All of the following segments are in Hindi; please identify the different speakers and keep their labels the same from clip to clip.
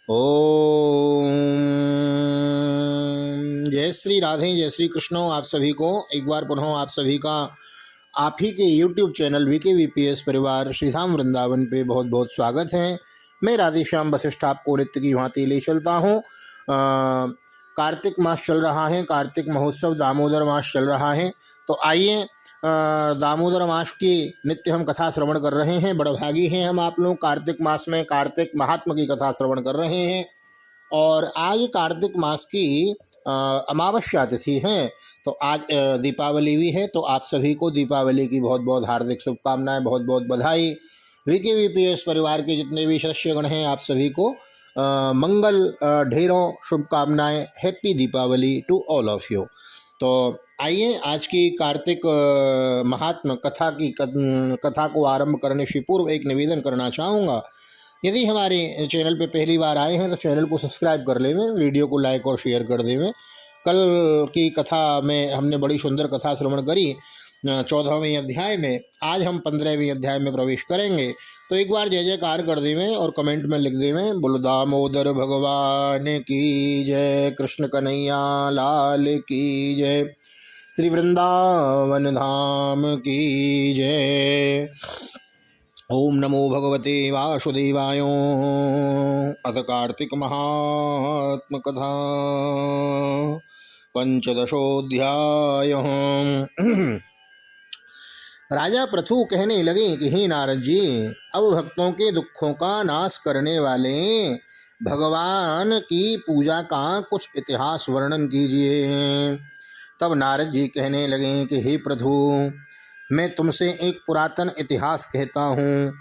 Speaker 1: ओम जय श्री राधे, जय श्री कृष्ण। आप सभी को एक बार पुनः आप सभी का आप ही के YouTube चैनल VKVPS परिवार श्री धाम वृंदावन पे बहुत बहुत स्वागत है। मैं राधेश्याम वशिष्ठ आपको नित्य की भांति ले चलता हूँ। कार्तिक मास चल रहा है, कार्तिक महोत्सव दामोदर मास चल रहा है। तो आइए दामोदर मास की नित्य हम कथा श्रवण कर रहे हैं। बड़भागी हैं हम आप लोग, कार्तिक मास में कार्तिक महात्मा की कथा श्रवण कर रहे हैं। और आज कार्तिक मास की अमावस्या तिथि है। तो आज दीपावली भी है। तो आप सभी को दीपावली की बहुत बहुत हार्दिक शुभकामनाएं, बहुत बहुत बधाई। VKVPS परिवार के जितने भी सदस्यगण हैं आप सभी को मंगल ढेरों शुभकामनाएं। Happy Deepawali to all of you. तो आइए आज की कार्तिक महात्म कथा को आरंभ करने से पूर्व एक निवेदन करना चाहूँगा। यदि हमारे चैनल पे पहली बार आए हैं तो चैनल को सब्सक्राइब कर लेवें, वीडियो को लाइक और शेयर कर देवें। कल की कथा में हमने बड़ी सुंदर कथा श्रवण करी 14वें अध्याय में। आज हम 15वें अध्याय में प्रवेश करेंगे। तो एक बार जय जयकार कर देवें और कमेंट में लिख देवें, बोलो दामोदर भगवान की जय, कृष्ण कन्हैया लाल की जय, श्री वृंदावन धाम की जय। ओम नमो भगवते वासुदेवाय। अथ कार्तिक महात्म कथा पंचदशोऽध्याय। राजा पृथु कहने लगे कि हे नारद जी, अब भक्तों के दुखों का नाश करने वाले भगवान की पूजा का कुछ इतिहास वर्णन कीजिए। तब नारद जी कहने लगे कि हे पृथु, मैं तुमसे एक पुरातन इतिहास कहता हूँ।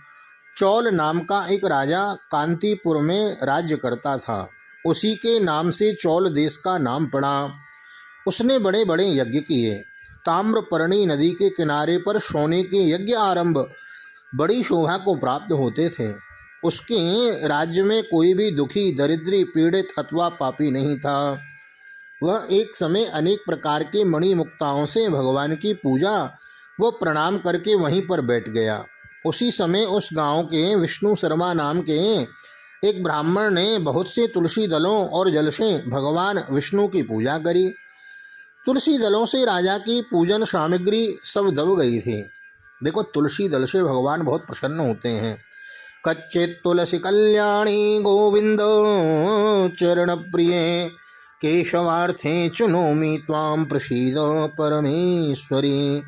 Speaker 1: चौल नाम का एक राजा कांतीपुर में राज्य करता था। उसी के नाम से चौल देश का नाम पड़ा। उसने बड़े बड़े यज्ञ किए। ताम्रपर्णी नदी के किनारे पर सोने के यज्ञ आरंभ बड़ी शोभा को प्राप्त होते थे। उसके राज्य में कोई भी दुखी, दरिद्री, पीड़ित अथवा पापी नहीं था। वह एक समय अनेक प्रकार के मणिमुक्ताओं से भगवान की पूजा वो प्रणाम करके वहीं पर बैठ गया। उसी समय उस गांव के विष्णु शर्मा नाम के एक ब्राह्मण ने बहुत से तुलसी दलों और जल से भगवान विष्णु की पूजा करी। तुलसी दलों से राजा की पूजन सामग्री सब दब गई थी। देखो, तुलसी दल से भगवान बहुत प्रसन्न होते हैं। कच्चे तुलसी कल्याणी गोविंद चरण प्रिय, केशवार्थे चुनोमि त्वाम प्रसीद परमेश्वरी।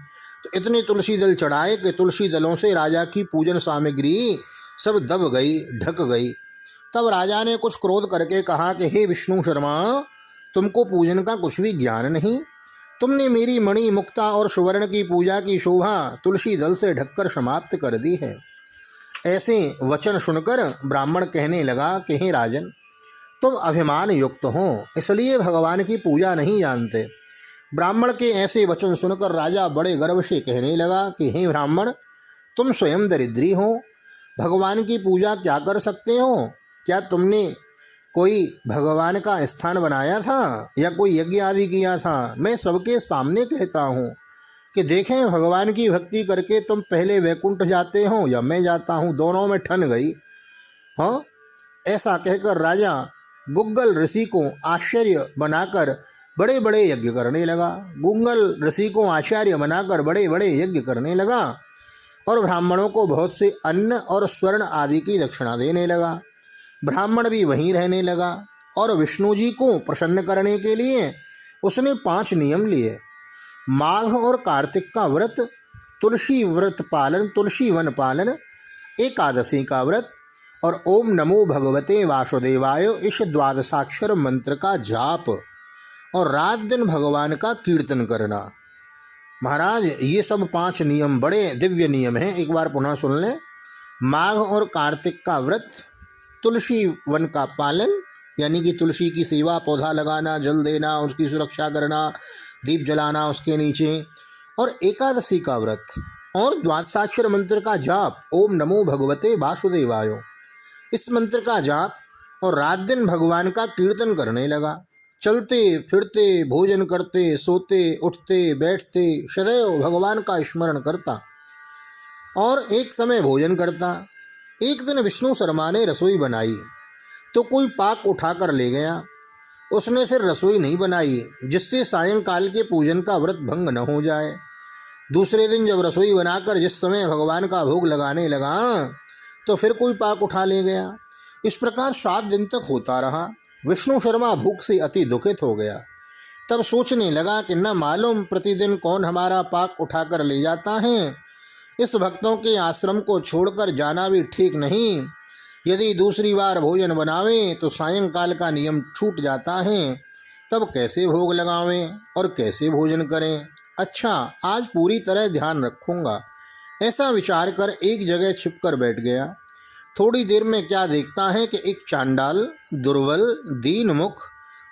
Speaker 1: तो इतने तुलसी दल चढ़ाए कि तुलसी दलों से राजा की पूजन सामग्री सब दब गई, ढक गई। तब राजा ने कुछ क्रोध करके कहा कि हे विष्णु शर्मा, तुमको पूजन का कुछ भी ज्ञान नहीं। तुमने मेरी मणि, मुक्ता और सुवर्ण की पूजा की शोभा तुलसी दल से ढककर समाप्त कर दी है। ऐसे वचन सुनकर ब्राह्मण कहने लगा कि हे राजन, तुम अभिमान युक्त हो, इसलिए भगवान की पूजा नहीं जानते। ब्राह्मण के ऐसे वचन सुनकर राजा बड़े गर्व से कहने लगा कि हे ब्राह्मण, तुम स्वयं दरिद्री हो, भगवान की पूजा क्या कर सकते हो? क्या तुमने कोई भगवान का स्थान बनाया था या कोई यज्ञ आदि किया था? मैं सबके सामने कहता हूँ कि देखें, भगवान की भक्ति करके तुम पहले वैकुंठ जाते हो या मैं जाता हूँ, दोनों में ठन गई। हाँ, ऐसा कहकर राजा गुग्गल ऋषि को आश्चर्य बनाकर बड़े बड़े यज्ञ करने लगा। गुग्गल ऋषि को आचार्य बनाकर बड़े बड़े यज्ञ करने लगा और ब्राह्मणों को बहुत से अन्न और स्वर्ण आदि की दक्षिणा देने लगा। ब्राह्मण भी वहीं रहने लगा और विष्णु जी को प्रसन्न करने के लिए उसने 5 नियम लिए। माघ और कार्तिक का व्रत, तुलसी व्रत पालन, तुलसी वन पालन, एकादशी का व्रत और ओम नमो भगवते वासुदेवाय इस द्वादशाक्षर मंत्र का जाप और रात दिन भगवान का कीर्तन करना। महाराज, ये सब 5 नियम बड़े दिव्य नियम हैं। एक बार पुनः सुन लें। माघ और कार्तिक का व्रत, तुलसी वन का पालन यानी कि तुलसी की सेवा, पौधा लगाना, जल देना, उसकी सुरक्षा करना, दीप जलाना उसके नीचे, और एकादशी का व्रत और द्वादशाक्षर मंत्र का जाप ओम नमो भगवते वासुदेवाय, इस मंत्र का जाप और रात दिन भगवान का कीर्तन करने लगा। चलते फिरते, भोजन करते, सोते, उठते, बैठते सदैव भगवान का स्मरण करता और एक समय भोजन करता। एक दिन विष्णु शर्मा ने रसोई बनाई तो कोई पाक उठा कर ले गया। उसने फिर रसोई नहीं बनाई, जिससे सायंकाल के पूजन का व्रत भंग न हो जाए। दूसरे दिन जब रसोई बनाकर जिस समय भगवान का भोग लगाने लगा तो फिर कोई पाक उठा ले गया। इस प्रकार 7 दिन तक होता रहा। विष्णु शर्मा भूख से अति दुखित हो गया। तब सोचने लगा कि न मालूम प्रतिदिन कौन हमारा पाक उठाकर ले जाता है। इस भक्तों के आश्रम को छोड़कर जाना भी ठीक नहीं। यदि दूसरी बार भोजन बनावें तो सायंकाल का नियम छूट जाता है। तब कैसे भोग लगावें और कैसे भोजन करें। अच्छा, आज पूरी तरह ध्यान रखूंगा। ऐसा विचार कर एक जगह छिपकर बैठ गया। थोड़ी देर में क्या देखता है कि एक चांडाल, दुर्बल, दीन मुख,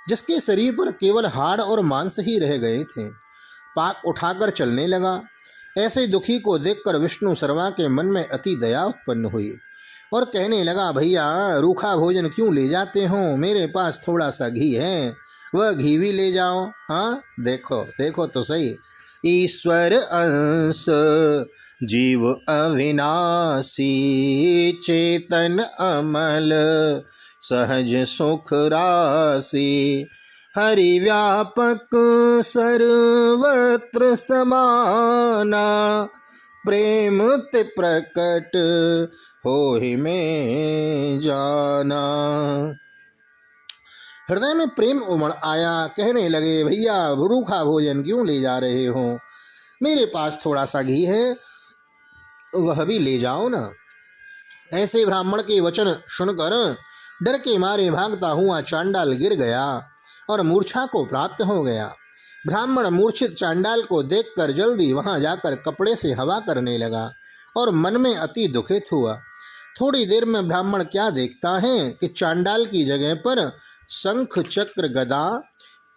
Speaker 1: जिसके शरीर पर केवल हाड़ और मांस ही रह गए थे, पाक उठाकर चलने लगा। ऐसे दुखी को देखकर विष्णु शर्मा के मन में अति दया उत्पन्न हुई और कहने लगा, भैया रूखा भोजन क्यों ले जाते हो? मेरे पास थोड़ा सा घी है, वह घी भी ले जाओ। हाँ, देखो देखो तो सही। ईश्वर अंश जीव अविनाशी, चेतन अमल सहज सुख राशि, हरि व्यापक सर्वत्र समाना, प्रेम ते प्रकट होहि में जाना। हृदय में प्रेम उमड़ आया। कहने लगे, भैया रूखा भोजन क्यों ले जा रहे हो? मेरे पास थोड़ा सा घी है, वह भी ले जाओ ना। ऐसे ब्राह्मण के वचन सुनकर डर के मारे भागता हुआ चांडाल गिर गया और मूर्छा को प्राप्त हो गया। ब्राह्मण मूर्छित चांडाल को देखकर जल्दी वहां जाकर कपड़े से हवा करने लगा और मन में अति दुखित हुआ। थोड़ी देर में ब्राह्मण क्या देखता है कि चांडाल की जगह पर शंख, चक्र, गदा,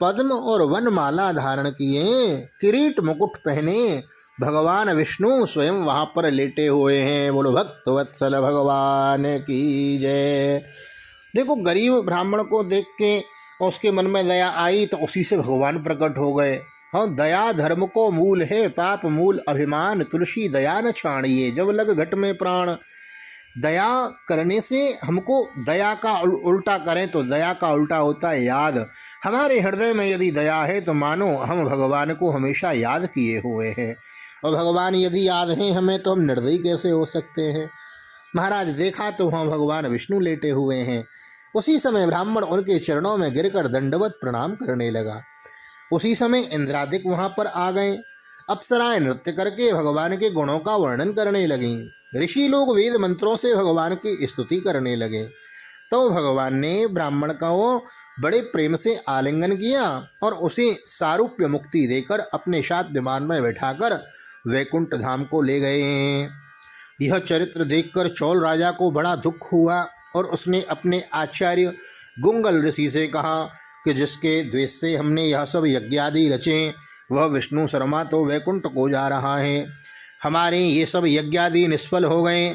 Speaker 1: पद्म और वनमाला धारण किए, किरीट मुकुट पहने भगवान विष्णु स्वयं वहां पर लेटे हुए हैं। बोलो भक्त वत्सल भगवान की जय। देखो, गरीब ब्राह्मण को देख के उसके मन में दया आई तो उसी से भगवान प्रकट हो गए। हाँ, दया धर्म को मूल है, पाप मूल अभिमान, तुलसी दया न छाड़िए, जब लग घट में प्राण। दया करने से हमको दया का उल्टा करें तो दया का उल्टा होता है याद। हमारे हृदय में यदि दया है तो मानो हम भगवान को हमेशा याद किए हुए हैं, और भगवान यदि याद हैं हमें तो हम निर्दयी कैसे हो सकते हैं। महाराज, देखा तो वहाँ भगवान विष्णु लेटे हुए हैं। उसी समय ब्राह्मण उनके चरणों में गिरकर दंडवत प्रणाम करने लगा। उसी समय इंद्रादिक वहाँ पर आ गए। अप्सराएं नृत्य करके भगवान के गुणों का वर्णन करने लगीं। ऋषि लोग वेद मंत्रों से भगवान की स्तुति करने लगे। तो भगवान ने ब्राह्मण को बड़े प्रेम से आलिंगन किया और उसे सारूप्य मुक्ति देकर अपने साथ विमान में बैठाकर वैकुंठ धाम को ले गए। यह चरित्र देखकर चौल राजा को बड़ा दुख हुआ और उसने अपने आचार्य गुंगल ऋषि से कहा कि जिसके द्वेष से हमने यह सब यज्ञादि रचे, वह विष्णु शर्मा तो वैकुंठ को जा रहा है। हमारे ये सब यज्ञादि निष्फल हो गए,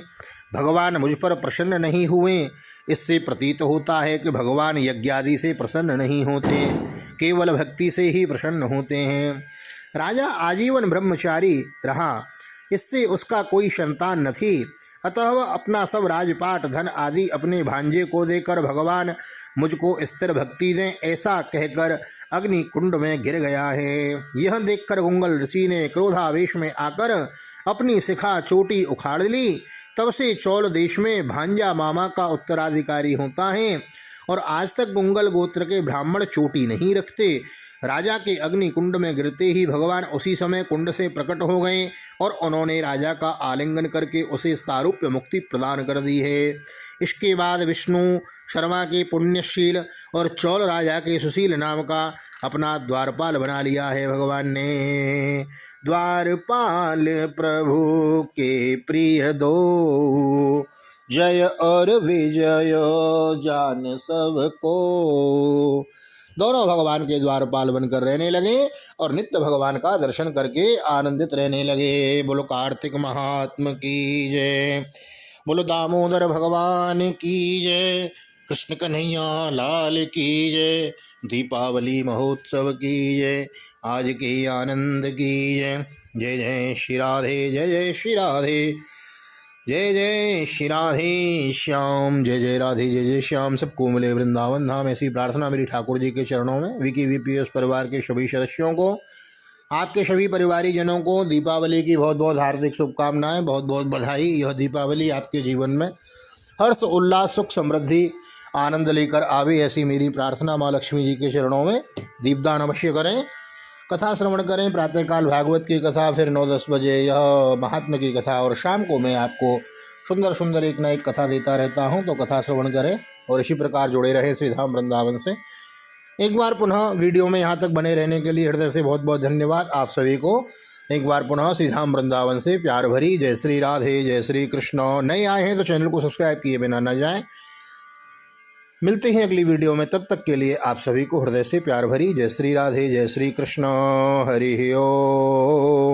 Speaker 1: भगवान मुझ पर प्रसन्न नहीं हुए। इससे प्रतीत होता है कि भगवान यज्ञादि से प्रसन्न नहीं होते, केवल भक्ति से ही प्रसन्न होते हैं। राजा आजीवन ब्रह्मचारी रहा, इससे उसका कोई संतान न थी। अतः वह अपना सब राजपाट, धन आदि अपने भांजे को देकर भगवान मुझको स्थिर भक्ति दें ऐसा कहकर अग्नि कुंड में गिर गया है। यह देखकर गुंगल ऋषि ने क्रोधावेश में आकर अपनी शिखा चोटी उखाड़ ली। तब से चौल देश में भांजा मामा का उत्तराधिकारी होता है और आज तक गुंगल गोत्र के ब्राह्मण चोटी नहीं रखते। राजा के अग्नि कुंड में गिरते ही भगवान उसी समय कुंड से प्रकट हो गए और उन्होंने राजा का आलिंगन करके उसे सारूप्य मुक्ति प्रदान कर दी है। इसके बाद विष्णु शर्मा के पुण्यशील और चौल राजा के सुशील नाम का अपना द्वारपाल बना लिया है भगवान ने। द्वारपाल प्रभु के प्रिय दो, जय और विजय जान सबको। दोनों भगवान के द्वारपाल बनकर रहने लगे और नित्य भगवान का दर्शन करके आनंदित रहने लगे। बोलो कार्तिक महात्म की जय, बोलो दामोदर भगवान की जय, कृष्ण कन्हैया लाल की जय, दीपावली महोत्सव की जय, आज के आनंद की जय। जय जय श्री राधे, जय जय श्री राधे। जय जय श्री राधे श्याम, जय जय राधे जय जय श्याम। सबको मिले वृंदावन धाम, ऐसी प्रार्थना मेरी ठाकुर जी के चरणों में। विकी वीपीएस परिवार के सभी सदस्यों को, आपके सभी परिवारी जनों को दीपावली की बहुत बहुत हार्दिक शुभकामनाएं, बहुत बहुत बधाई। यह दीपावली आपके जीवन में हर्ष उल्लास सुख समृद्धि आनंद लेकर आवे, ऐसी मेरी प्रार्थना माँ लक्ष्मी जी के चरणों में। दीपदान अवश्य करें, कथा श्रवण करें, प्रातःकाल भागवत की कथा, फिर 9-10 बजे यह महात्मा की कथा, और शाम को मैं आपको सुंदर सुंदर एक न एक कथा देता रहता हूं, तो कथा श्रवण करें और इसी प्रकार जुड़े रहे श्री धाम वृंदावन से। एक बार पुनः वीडियो में यहाँ तक बने रहने के लिए हृदय से बहुत बहुत धन्यवाद आप सभी को। एक बार पुनः श्री धाम वृंदावन से प्यार भरी जय श्री राधे जय श्री कृष्ण। नए आए हैं तो चैनल को सब्सक्राइब किए बिना न जाएं। मिलते हैं अगली वीडियो में, तब तक के लिए आप सभी को हृदय से प्यार भरी जय श्री राधे जय श्री कृष्ण। हरि ओम।